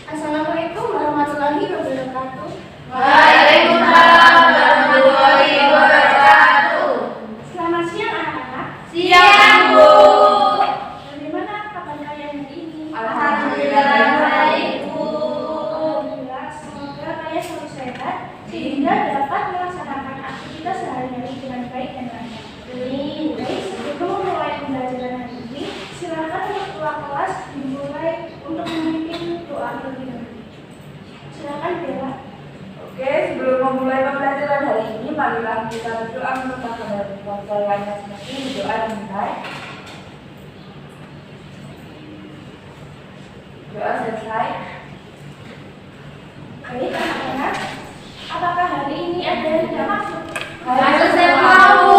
Assalamualaikum warahmatullahi wabarakatuh. Waalaikumsalam warahmatullahi wabarakatuh. Selamat siang anak-anak. Siang, Bu. Bagaimana kabar kalian hari ini? Alhamdulillah baik, Bu. Alhamdulillah, semoga kalian selalu sehat sehingga dapat melaksanakan aktivitas sehari-hari dengan baik dan lancar. Baik, sebelum memulai pembelajaran hari ini, silakan ketua kelas dimulai untuk memimpin doa terlebih dahulu. Silakan Bella. Oke, sebelum memulai pembelajaran hari ini, marilah kita berdoa untuk kepercayaan masing-masing. Doa dimulai. Doa selesai. Baik anak-anak, apakah hari ini ada yang tidak masuk? Masuk semua, Bu.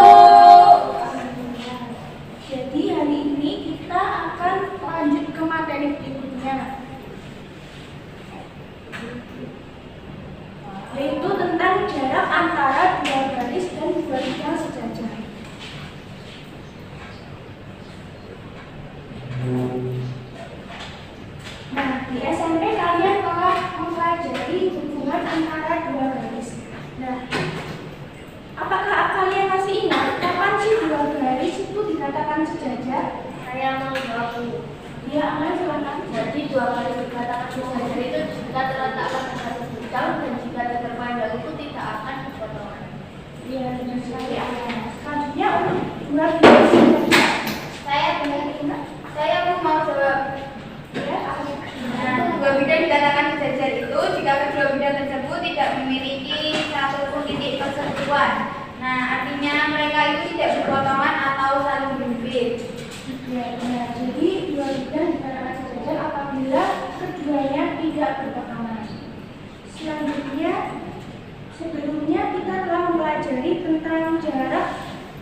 Jadi hari ini kita akan lanjut ke materi berikutnya, yaitu tentang jarak antara dua garis dan dua bidang sejajar. Nah, di SMP kalian telah mempelajari hubungan antara dua garis. Nah, apakah kalian masih ingat kapan sih dua garis itu dikatakan sejajar? Saya mau jawab. Ya, Aman, silakan. Jadi dua garis dikatakan sejajar itu jika terletak pada garis bidang dan jika terpandang itu tidak akan berpotongan. Iya, benar sekali Aman. Selanjutnya untuk dua bidang sejajar. Saya benar ingat. Saya mau jawab. Ya, Aman. Nah, dua bidang dikatakan sejajar itu jika kedua bidang tersebut tidak memiliki satu titik persentuhan. Nah, artinya mereka itu tidak berpotongan atau saling berhimpit. Ya, benar. Jadi dua bidang dikatakan sejajar apabila keduanya tidak berpotongan. Selanjutnya, sebelumnya kita telah mempelajari tentang jarak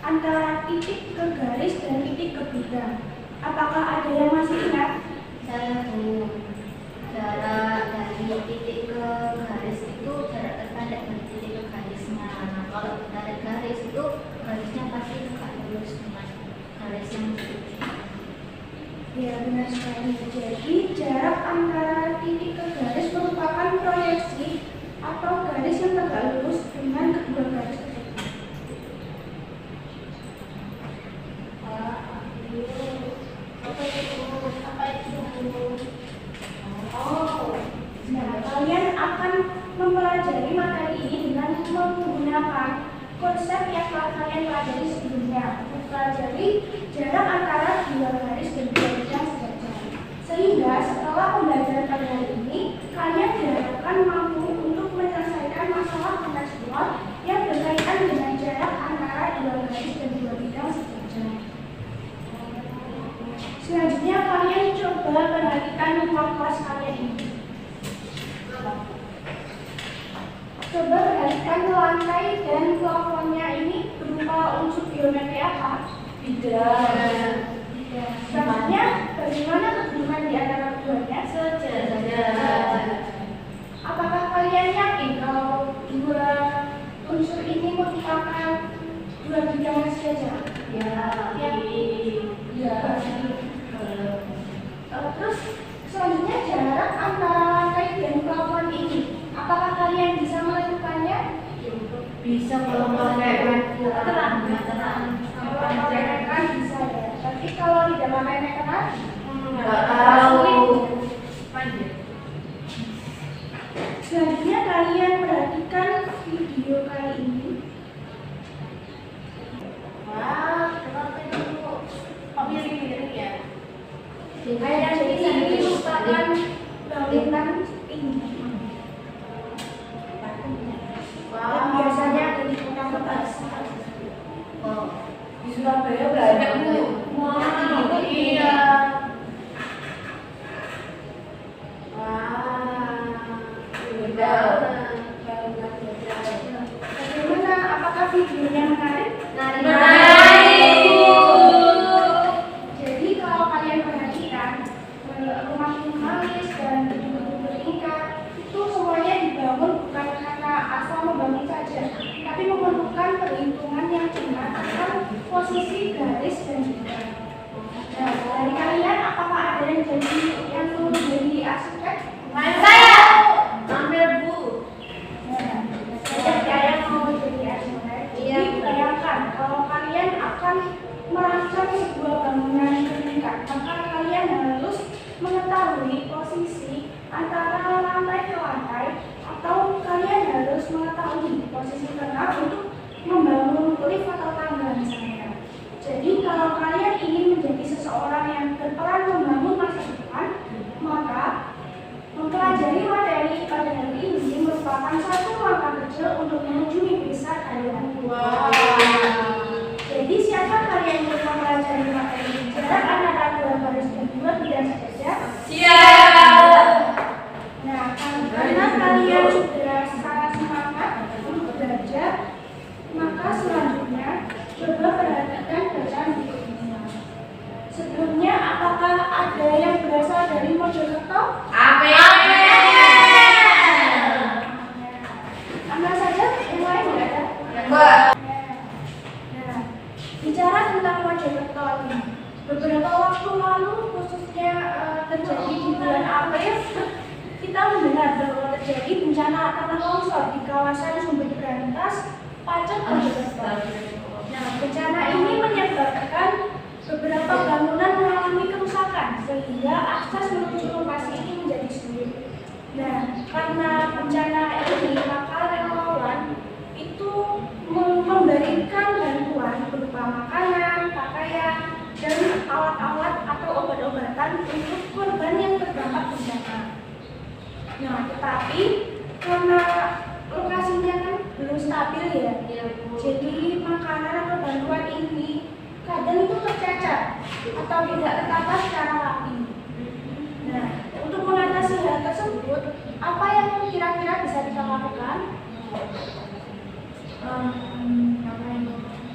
antara titik ke garis dan titik ke bidang. Apakah ada yang masih ingat? Saya tahu jarak dari titik ke garis itu jarak terpendek dari titik ke garisnya. Nah, kalau dari garis itu garisnya pasti tegak lurus dengan garis yang dituju. Ya, benar sekali. Jadi jarak antara titik ke garis merupakan proyeksi atau garis yang tegak lurus dengan kedua garis tersebut. Oh, nah kalian akan mempelajari materi ini dengan menggunakan konsep yang telah kalian pelajari sebelumnya. Mempelajari jarak antara dua garis dan dua bidang sejajar. Sehingga setelah pembelajaran pada hari ini, kalian diharapkan mampu untuk menyelesaikan masalah kontekstual yang berkaitan dengan jarak antara dua garis dan dua bidang sejajar. Selanjutnya kalian coba perhatikan ruang kelas kalian ini. Coba perhatikan lantai dan plafonnya ini berupa unsur geometri apa? Bidang. Selanjutnya, bagaimana hubungan di antara keduanya? Sejajar. Apakah kalian yakin kalau dua unsur ini merupakan dua bidang yang sejajar? Ya. Ya. Terus selanjutnya jarak antara lantai dan plafon ini, apakah kalian bisa menentukannya? Bisa kalau pakai meteran. Kalau pakai meteran bisa ya. Tapi kalau tidak pakai meteran, Nggak tahu. selanjutnya kalian perhatikan video kali ini. Wah, kenapa itu? Kok miring-miring ya? Jadi ini merupakan bangunan tinggi yang biasanya ada di kota-kota besar. Oh, di Surabaya banyak, Bu. Wah, Iya. Wah. rumah minimalis dan gedung-gedung bertingkat itu semuanya dibangun bukan karena asal membangun saja, tapi memerlukan perhitungan yang cermat tentang posisi garis dan juga. Nah, dari kalian apakah ada yang mau jadi arsitek? Saya ambil Bu. Saya mau jadi arsitek. Jadi bayangkan kalau kalian akan merancang sebuah bangunan bertingkat, maka kalian harus mengetahui posisi antara lantai ke lantai, atau kalian harus mengetahui posisi tengah untuk membangun lift atau tangga misalnya. Jadi kalau kalian ingin menjadi seseorang yang berperan membangun masa depan, maka mempelajari materi pada hari ini merupakan satu langkah kecil untuk menuju mimpi besar kalian. Jadi siapa kalian yang mempelajari materi jarak antara dua garis dan dua bidang saja? Siap. Nah, karena kalian sudah sangat semangat untuk belajar, maka selanjutnya coba perhatikan bacaan buku ini. Sebelumnya, apakah ada yang berasal dari Mojokerto? Ambil saja, yang lain tidak ada? Nah, bicara tentang Mojokerto ini, beberapa waktu lalu, khususnya terjadi di bulan April, kita mendengar bahwa terjadi bencana tanah longsor di kawasan Sumber Brantas, Pacet, Mojokerto. Nah, bencana ini menyebabkan beberapa bangunan mengalami kerusakan sehingga akses menuju lokasi ini menjadi sulit. Nah, karena bencana ini, maka relawan itu memberikan bantuan berupa makanan, pakaian, dan alat-alat atau obat-obatan untuk korban yang terdampak bencana. Nah, tetapi karena lokasinya kan belum stabil ya, jadi makanan atau bantuan ini kadang itu tercecer atau tidak tertata secara rapi. Nah, untuk mengatasi hal tersebut, apa yang kira-kira bisa kita lakukan?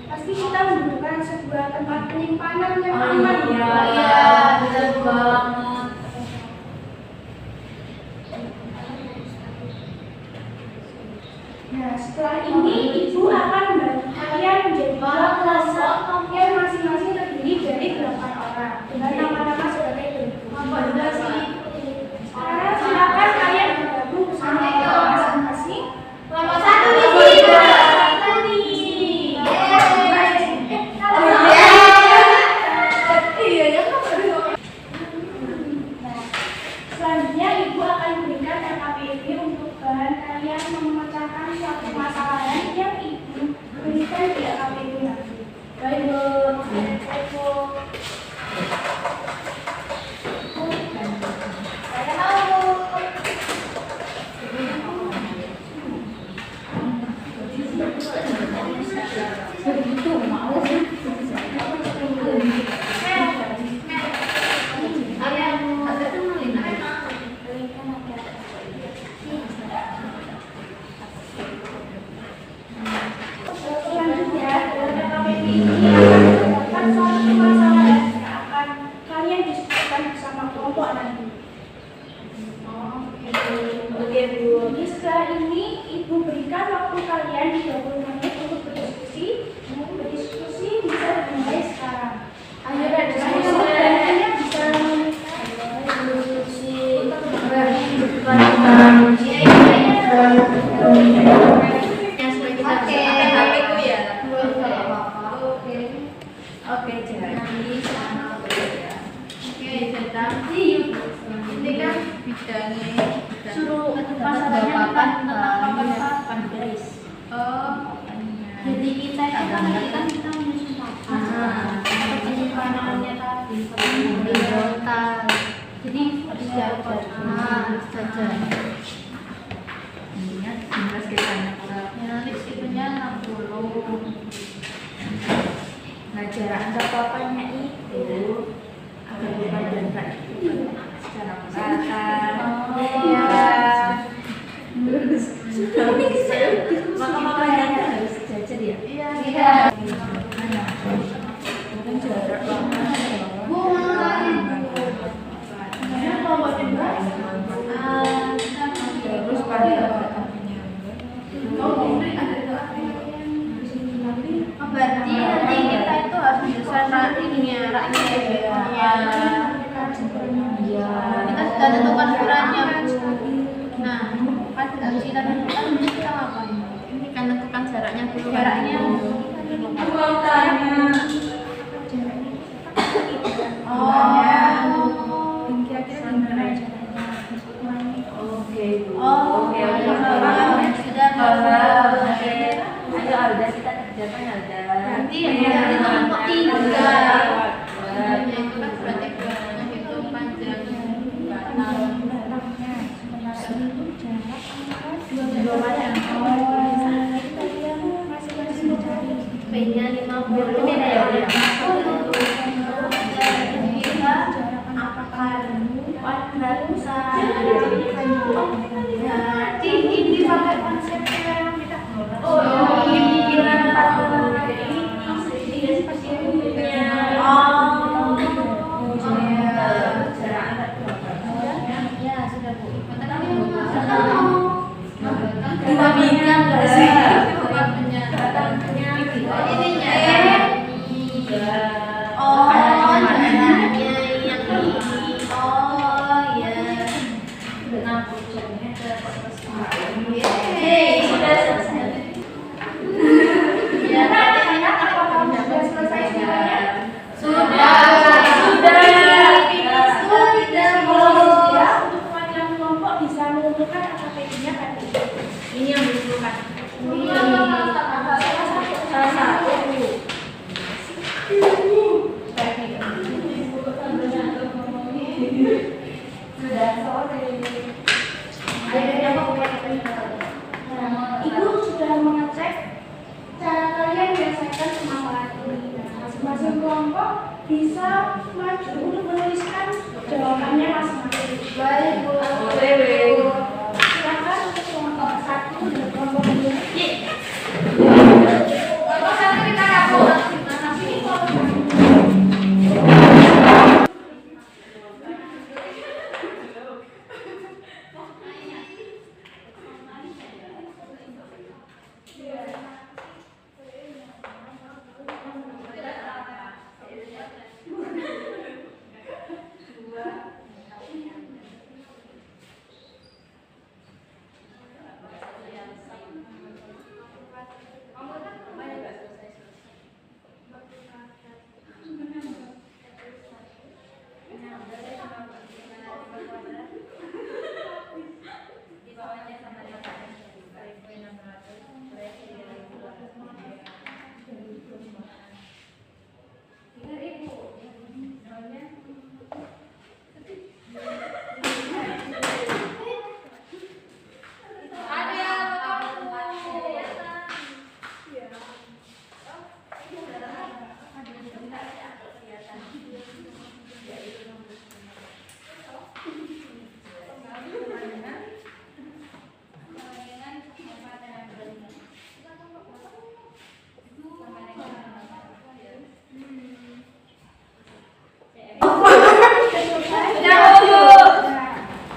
Pasti kita membutuhkan sebuah tempat penyimpanan yang aman. Iya, benar banget. Nah, setelah ini ibu akan membantu kalian menjadi dua kelompok yang masing-masing terdiri dari 8 orang dengan nama-nama sebagai berikut. Sekarang silakan kalian bergabung bersama kelompok masing-masing. Kelompok satu di sini. Selanjutnya ibu akan memberikan RKPD untuk bahan kalian memecahkan suatu masalah yang ibu berikan di RKPD nanti. Baik Bu. Saya tahu. Selanjutnya, dalam RKPD ini terdapat suatu masalah yang akan kalian diskusikan bersama kelompok nanti. Oke, Bu. Jadi setelah ini ibu berikan waktu kalian 30 menit untuk berdiskusi. Berdiskusi bisa dimulai sekarang. Ayo diskusi. Kalian bisa Diskusi. Oke, jadi sama beda. Oke, ini kan bidangnya suruh masalahnya papan papan garis. Oh, Jadi kita kita menyusun papan. Penyimpanannya tadi horizontal. Jadi harus jalan. Saja. Ini jumlah sekitarnya Nanti sekiranya 60. Nah, jarak antar papannya itu agar berpadan secara merata. Iya. Maka papannya harus sejajar ya. Iya. Mungkin jarak Bu, kita tentukan ukurannya, Bu. Nah, kan harus kita tentukan, terus kita ngapain? Ini kan tentukan jaraknya dulu. Jaraknya. Kira-kira gimana caranya ukurannya? Oke, Bu. Oh, Oke. sudah. Ayo Alda, kita kerjakan Alda. Nanti dari kelompok 3. Itu kan berarti jaraknya hitung panjang batang. B-nya 50. Beda ya, Bu. Berarti ini pakai konsepnya yang kita Ini yang diperlukan. Salah satu. Ibu sudah mengecek cara kalian menyelesaikan permasalahan ini. Masing-masing kelompok bisa maju untuk menuliskan jawabannya masing-masing. Baik, Bu. Silakan untuk kelompok 1 dan kelompok 2. Kelompok 1 kita gabung. Ini kelompok 1.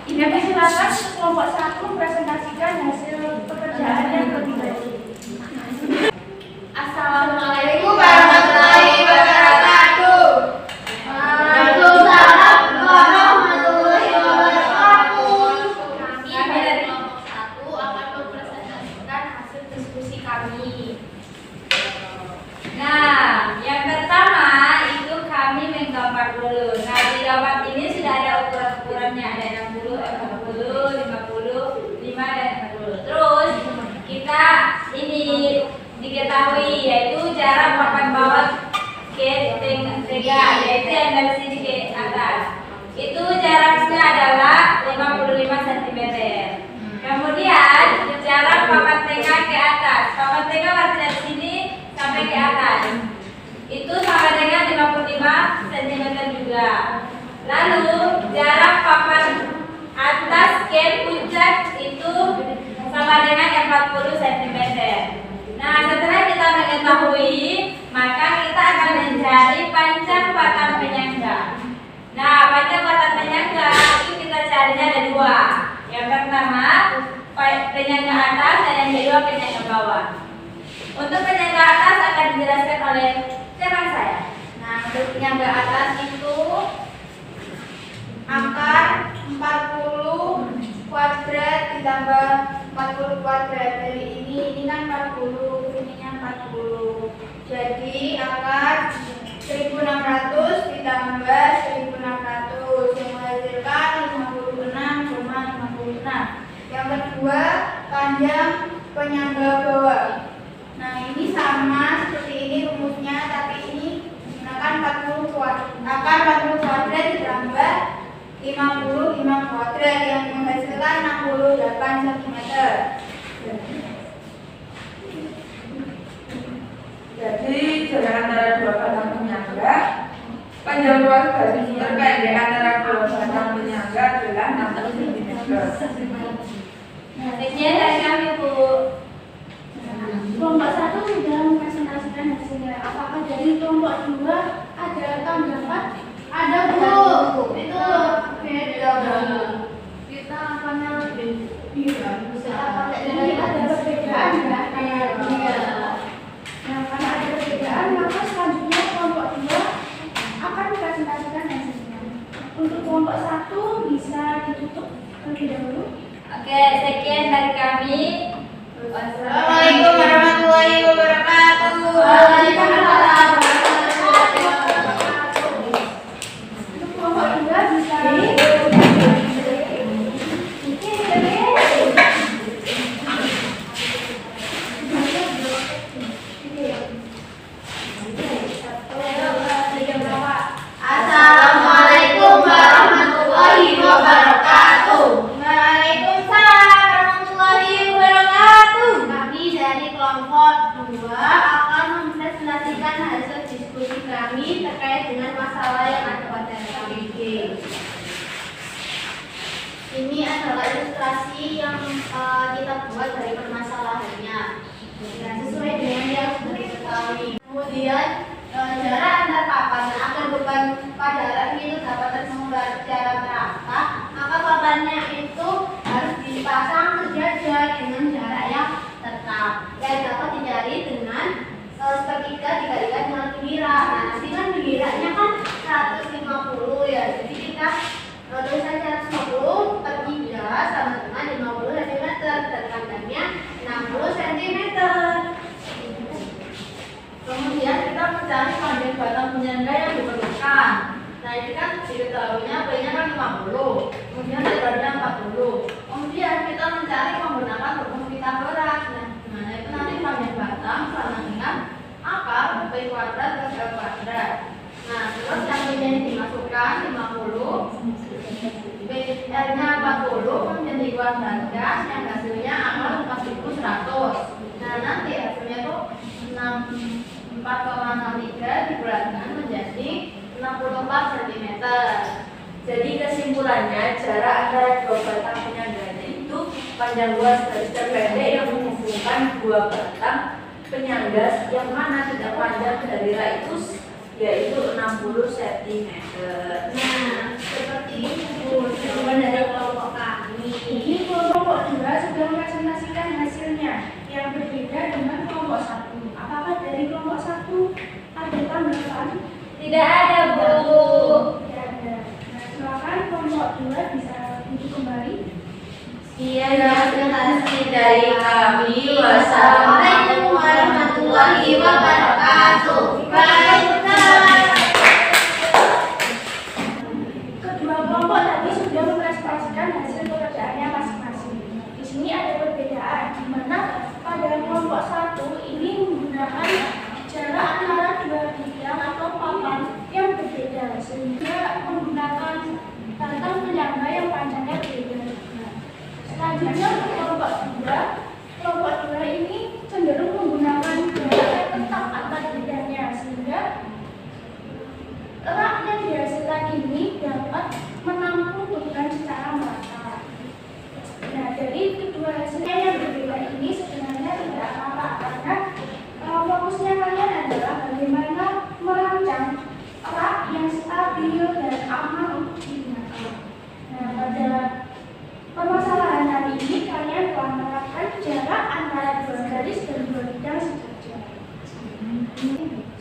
Silakan kelompok 1 presentasikan hasil pekerjaan yang lebih baik. Assalamualaikum warahmatullahi wabarakatuh. Waalaikumsalam warahmatullahi wabarakatuh. Kami dari kelompok 1 akan mempresentasikan hasil diskusi kami. Nah, yang pertama itu kami menggambar dulu. Nah, di gambar ini sudah ada ukuran-ukurannya, ada 60, 40, 50, 5 dan 40. Terus kita ini diketahui yaitu jarak papan bawah ke tengah, yaitu yang dari sini ke atas. Itu jaraknya adalah 55 cm. Kemudian jarak papan tengah ke atas. Papan tengah berarti dari sini sampai ke atas. Itu sama dengan 55 cm juga. Lalu jarak papan atas ke puncak itu sama dengan 40 cm. Nah, setelah kita mengetahui, maka kita akan mencari panjang batang penyangga. Nah, panjang batang penyangga itu kita carinya ada 2. Yang pertama penyangga atas dan yang kedua penyangga bawah. Untuk penyangga atas akan dijelaskan oleh teman saya. Nah, untuk penyangga atas itu angka 40 30, ininya 40. Jadi akan 1600 ditambah 1600 yang menghasilkan 56,56. Yang kedua, panjang penyangga bawah. Nah, ini sama seperti ini rumusnya, tapi ini menggunakan 40 kuadrat ditambah 55 kuadrat yang menghasilkan 68 cm. Jadi jarak antara dua batang penyangga, panjang luas garis terpendek antara dua batang penyangga adalah 60 cm. Sekian dari kami, Bu. Kelompok 1 sudah mempresentasikan hasilnya. Apakah dari kelompok 2 ada tanggapan? Ada Bu, itu beda Bu. Kita apanya lebih Jadi ada perbedaan ya kayak Nah, karena ada perbedaan, maka selanjutnya kelompok 2 akan mempresentasikan hasilnya. Untuk kelompok 1 bisa ditutup terlebih dahulu. Oke, sekian dari kami. Assalamualaikum warahmatullahi wabarakatuh. Waalaikumsalam. Untuk kelompok 2 bisa Assalamualaikum warahmatullahi wabarakatuh. Waalaikumsalam warahmatullahi wabarakatuh. Kami dari kelompok 2 akan mempresentasikan hasil diskusi kami terkait dengan masalah yang ada pada KBG. Ini adalah ilustrasi yang kita buat dari permasalahannya. Dan sesuai dengan yang sudah diketahui. Kemudian jarak antar papan agar beban pada alat itu dapat tersebar secara merata, maka papannya itu harus dipasang sejajar dengan jarak yang tetap yang dapat dicari dengan sepertiga dikalikan dengan pinggiran. Nah, nanti kan pinggirannya kan 150 ya, jadi kita tulisan 150 per 3 sama dengan 50 cm dan panjangnya 60 cm. Kemudian kita mencari panjang batang penyangga yang diperlukan. Nah, ini kan diketahuinya B-nya kan 50, kemudian lebarnya 40. Kemudian kita mencari menggunakan rumus Pythagoras. Nah, itu nanti panjang batang sama dengan akar B kuadrat plus L kuadrat. Nah, terus yang B-nya dimasukkan 50, B-nya 40, kemudian dikuadratkan, yang hasilnya akar 4100. Nah, nanti hasilnya itu 4,03 dibulatkan menjadi 64 cm. Jadi kesimpulannya jarak antara dua batang penyangga itu panjang luas garis terpendek yang menghubungkan dua batang penyangga yang mana tidak panjang dari radius yaitu 60 cm. Nah, seperti itu jawaban dari kelompok kami. Ini kelompok 2 sudah mempresentasikan hasilnya yang berbeda dengan kelompok 1. Apakah dari kelompok 1 ada tanggapan? Tidak ada, Bu. Tidak ada. Nah, silakan kelompok 2 bisa duduk kembali. Iya, terima kasih dari kami. Wassalamualaikum warahmatullahi wabarakatuh. Waalaikumsalam. Kedua kelompok tadi sudah mempresentasikan hasil pekerjaannya masing-masing. Di sini ada perbedaan, di mana pada kelompok 1 ini menggunakan jarak antara dua bidang atau papan yang berbeda, sehingga menggunakan batang penyangga yang panjangnya berbeda. Selanjutnya untuk kelompok 2 ini cenderung menggunakan jarak yang tetap antar bidangnya, sehingga lerak yang dihasilkan ini dapat menampung beban secara merata. Nah, dari kedua hasilnya yang berbeda ini sebenarnya tidak apa, karena fokusnya kalian adalah bagaimana merancang lerak yang stabil dan aman untuk digunakan. Nah, pada permasalahan hari ini kalian telah menerapkan jarak antara dua garis dan dua bidang sejajar.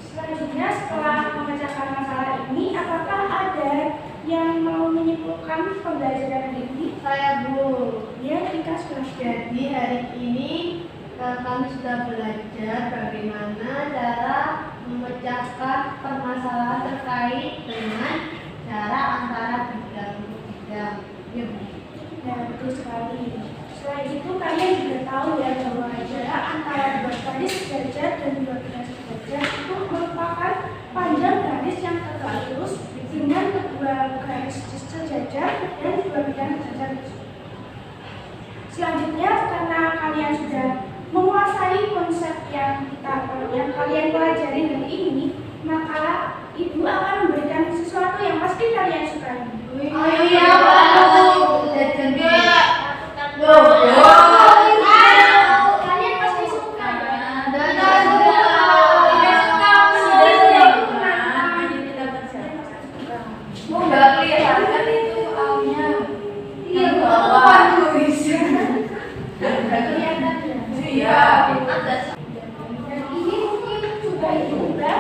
Selanjutnya, setelah memecahkan masalah ini, apakah ada yang mau menyimpulkan pembelajaran hari ini? Saya Bu. Ya, Tika sudah. Jadi hari ini kami sudah belajar bagaimana cara memecahkan permasalahan terkait dengan jarak antara bidang ke bidang. Ya, betul sekali. Selain itu, kalian juga tahu ya bahwa jarak antara dua garis sejajar dan dua garis sejajar itu merupakan panjang garis yang tegak lurus dengan kedua garis sejajar dan dua bidang sejajar. Selanjutnya, karena kalian sudah menguasai konsep yang kalian pelajari hari ini, maka ibu akan memberikan sesuatu yang pasti kalian sukai. Ayo ya, Pak. Kalian pasti suka. Nggak kelihatan itu aunya. Iya, Kelihatan ya. Iya. Dan ini mungkin sudah dibuka.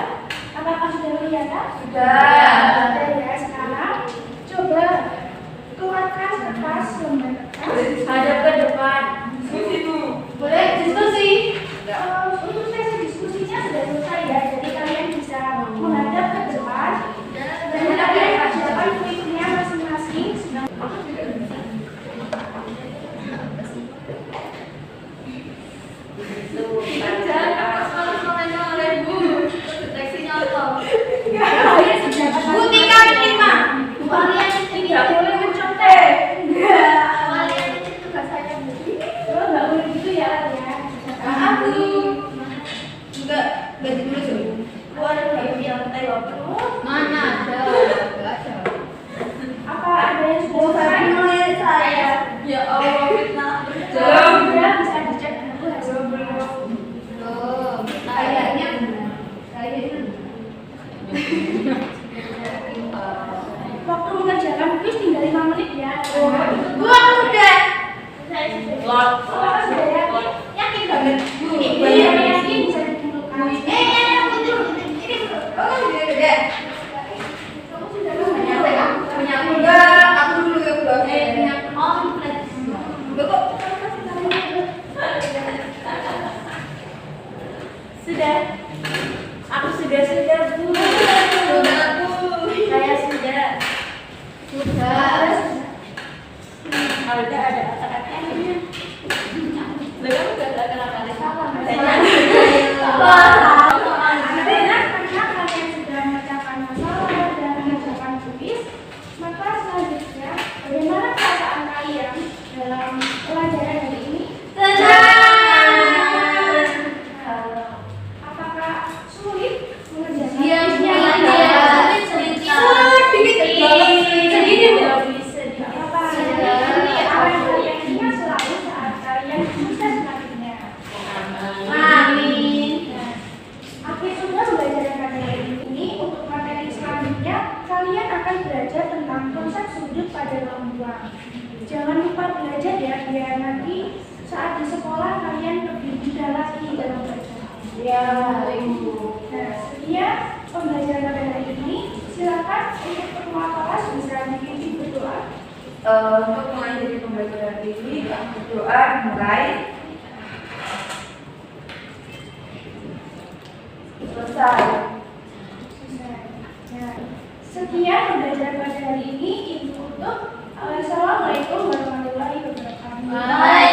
Apakah sudah kelihatan? Sudah. Sudah ya. Sekarang coba keluarkan kertas lembar kertas. Hadap ke depan. boleh diskusi. Untuk sesi diskusinya sudah selesai ya. Jadi kalian bisa menghadap ke depan dan kalian persiapan kuisnya masing-masing. Buktikan 5. Kalian tidak boleh mencontek. Kalian itu tugasannya Bu. Oh, nggak boleh gitu ya, ya. Aku enggak dulu sih. Mana ada? Enggak ada. Apa ada yang sudah selesai? Saya. Ya Allah, fitnah. Sudah bisa dicek dulu hasilnya. Belum. Kayaknya benar. Kayaknya Waktu mengerjakan kuis tinggal 5 menit ya. gua udah. Lot. Oh, sudah ya. Yakin banget. Iya, yakin bisa dikumpulkan. Oh, udah. Kamu sudah Punya aku enggak? Aku dulu yang udah. punya. Oh, udah kok. Sudah. Aku sudah Bu. Udah aku. Saya sudah. Sudah. Ada kata-katanya. Belum enggak kenapa salah. Karena kalian sudah memecahkan masalah dan mengerjakan kuis, maka selanjutnya bagaimana perasaan kalian dalam pelajaran hari ini? Apakah sulit mengerjakan? Iya, kuisnya? Tidak apa-apa. Apa yang kalian ingat selalu saat kalian sukses selanjutnya. Amin. Akhir sudah belajar materi ini, untuk materi selanjutnya kalian akan belajar tentang konsep sudut pada ruang buang. Jangan lupa belajar ya, biar nanti saat di sekolah kalian lebih mudah lagi dalam belajar. Ya, Nah, sekian pembelajaran pada hari ini. Silakan untuk ketua kelas bisa dipimpin berdoa. untuk mengakhiri pembelajaran ini, berdoa dimulai. Selesai. Nah, sekian pembelajaran pada hari ini. Ibu tutup. Assalamualaikum warahmatullahi wabarakatuh.